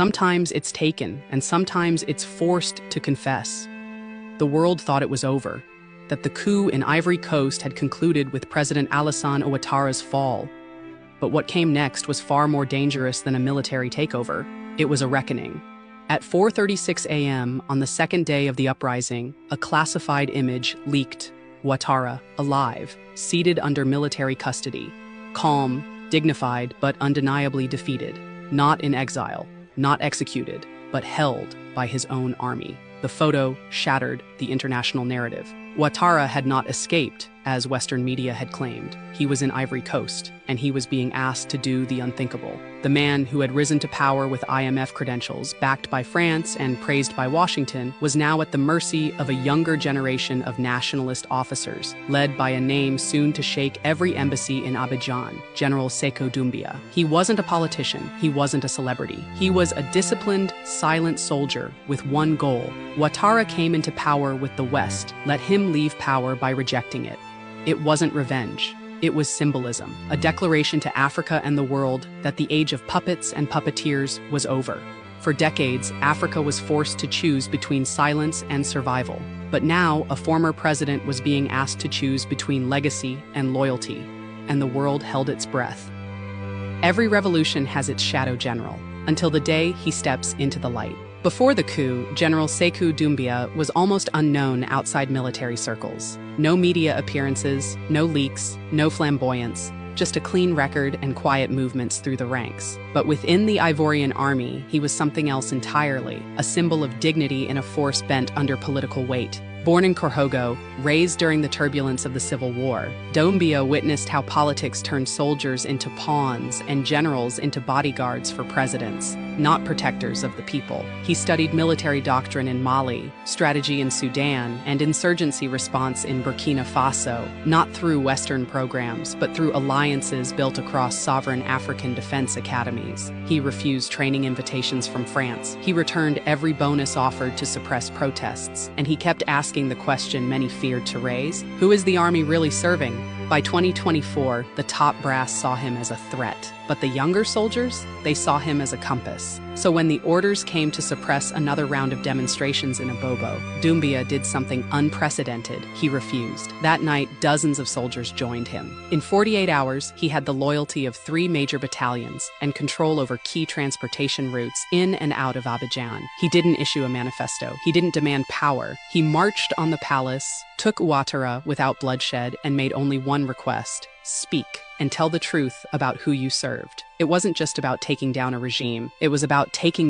Sometimes it's taken, and sometimes it's forced to confess. The world thought it was over, that the coup in Ivory Coast had concluded with President Alassane Ouattara's fall. But what came next was far more dangerous than a military takeover. It was a reckoning. At 4:36 a.m. on the second day of the uprising, a classified image leaked. Woatara, alive, seated under military custody, calm, dignified, but undeniably defeated, not in exile, not executed, but held by his own army. The photo shattered the international narrative. Woatara had not escaped, as Western media had claimed. He was in Ivory Coast, and he was being asked to do the unthinkable. The man who had risen to power with IMF credentials, backed by France and praised by Washington, was now at the mercy of a younger generation of nationalist officers, led by a name soon to shake every embassy in Abidjan, General Sékou Doumbia. He wasn't a politician, he wasn't a celebrity. He was a disciplined, silent soldier with one goal. Ouattara came into power with the West. Let him leave power by rejecting it. It wasn't revenge. It was symbolism, a declaration to Africa and the world that the age of puppets and puppeteers was over. For decades, Africa was forced to choose between silence and survival. But now, a former president was being asked to choose between legacy and loyalty, and the world held its breath. Every revolution has its shadow general, until the day he steps into the light. Before the coup, General Sékou Doumbia was almost unknown outside military circles. No media appearances, no leaks, no flamboyance, just a clean record and quiet movements through the ranks. But within the Ivorian army, he was something else entirely, a symbol of dignity in a force bent under political weight. Born in Korhogo, raised during the turbulence of the Civil War, Doumbia witnessed how politics turned soldiers into pawns and generals into bodyguards for presidents, not protectors of the people. He studied military doctrine in Mali, strategy in Sudan, and insurgency response in Burkina Faso, not through Western programs, but through alliances built across sovereign African defense academies. He refused training invitations from France. He returned every bonus offered to suppress protests, and he kept asking the question many feared to raise: who is the army really serving? By 2024, the top brass saw him as a threat, but the younger soldiers, they saw him as a compass. So when the orders came to suppress another round of demonstrations in Abobo, Doumbia did something unprecedented. He refused. That night, dozens of soldiers joined him. In 48 hours, he had the loyalty of 3 major battalions and control over key transportation routes in and out of Abidjan. He didn't issue a manifesto. He didn't demand power. He marched on the palace, took Ouattara without bloodshed, and made only one request: speak and tell the truth about who you served. It wasn't just about taking down a regime. It was about taking